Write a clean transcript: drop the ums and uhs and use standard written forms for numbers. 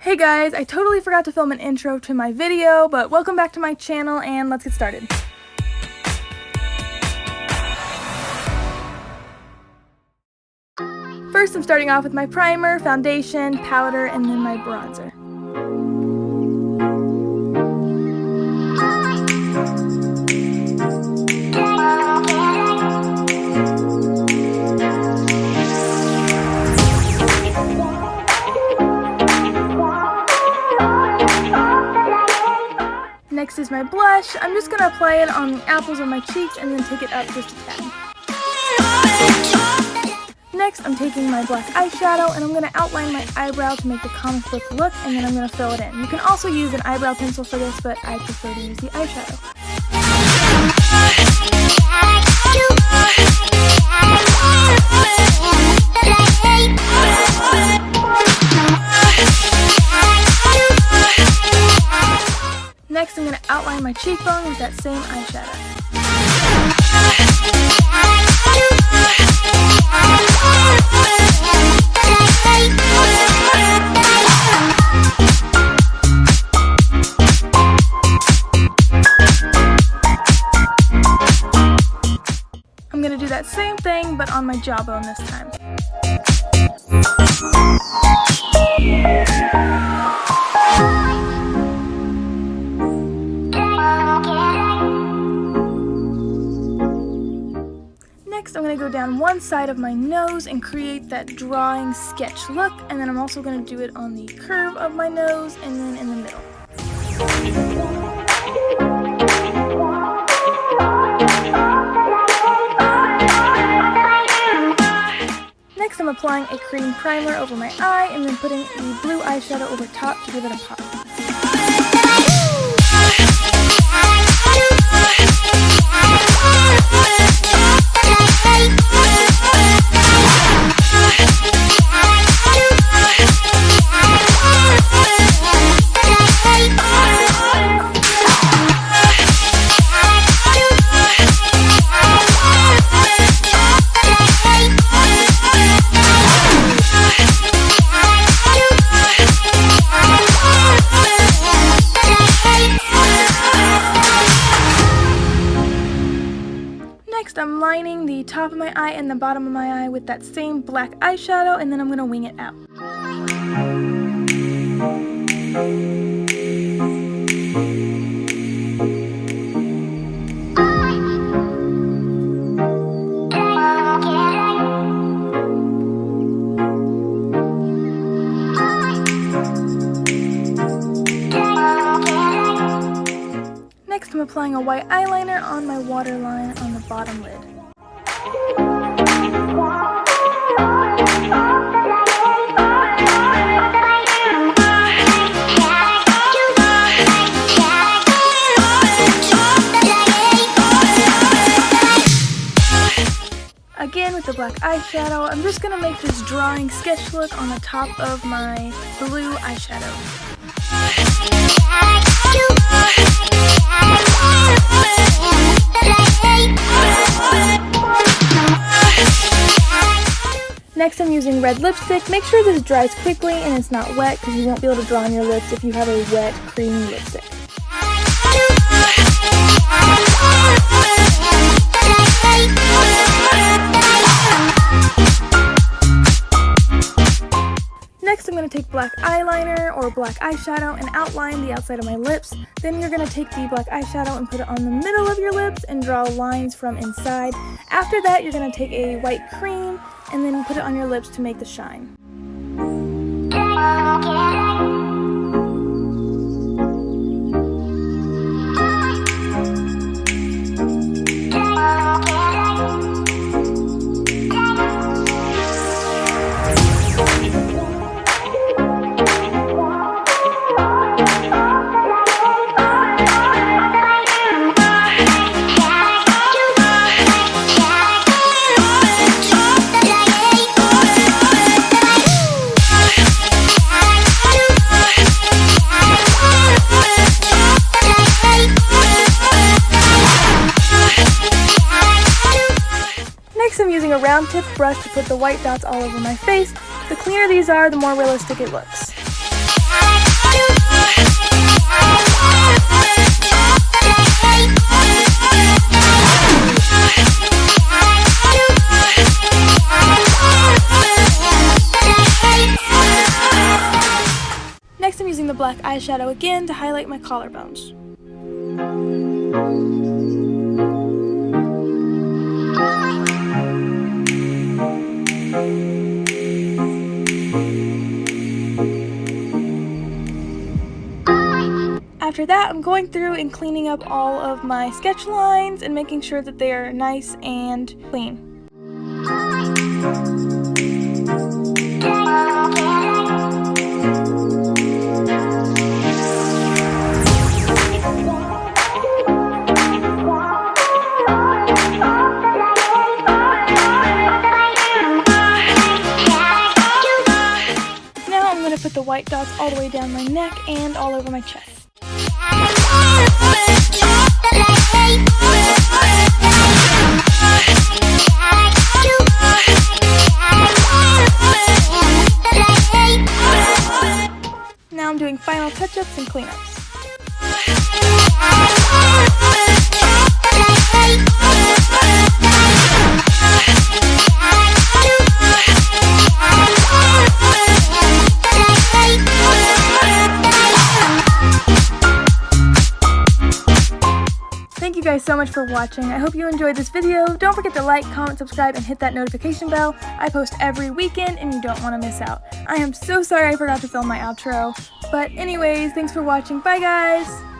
Hey guys, I totally forgot to film an intro to my video, but welcome back to my channel and let's get started. First, I'm starting off with my primer, foundation, powder, and then my bronzer. Next is my blush. I'm just going to apply it on the apples of my cheeks and then take it up just a tad. Next, I'm taking my black eyeshadow and I'm going to outline my eyebrow to make the comic book look, and then I'm going to fill it in. You can also use an eyebrow pencil for this, but I prefer to use the eyeshadow. Next, I'm going to outline my cheekbone with that same eyeshadow. I'm going to do that same thing, but on my jawbone this time. Next, I'm going to go down one side of my nose and create that drawing sketch look, and then I'm also going to do it on the curve of my nose and then in the middle. Next, I'm applying a cream primer over my eye and then putting the blue eyeshadow over top to give it a pop. Next, I'm lining the top of my eye and the bottom of my eye with that same black eyeshadow, and then I'm going to wing it out. Next, I'm applying a white eyeliner on my waterline on the bottom lid. Again, with the black eyeshadow, I'm just going to make this drawing sketch look on the top of my blue eyeshadow. Next, I'm using red lipstick. Make sure this dries quickly and it's not wet, because you won't be able to draw on your lips if you have a wet, creamy lipstick. Next, I'm going to take black eyeliner or black eyeshadow and outline the outside of my lips. Then you're going to take the black eyeshadow and put it on the middle of your lips and draw lines from inside. After that, you're going to take a white cream and then put it on your lips to make the shine. a round tip brush to put the white dots all over my face. The cleaner these are, the more realistic it looks. eyeshadow again to highlight my collarbones. After that, I'm going through and cleaning up all of my sketch lines and making sure that they are nice and clean. Now I'm going to put the white dots all the way down my neck and all over my chest. Now I'm doing final touch-ups and cleanups. Thank you guys so much for watching. I hope you enjoyed this video. Don't forget to like, comment, subscribe, and hit that notification bell. I post every weekend and you don't want to miss out. I am so sorry I forgot to film my outro. But anyways, thanks for watching. Bye guys!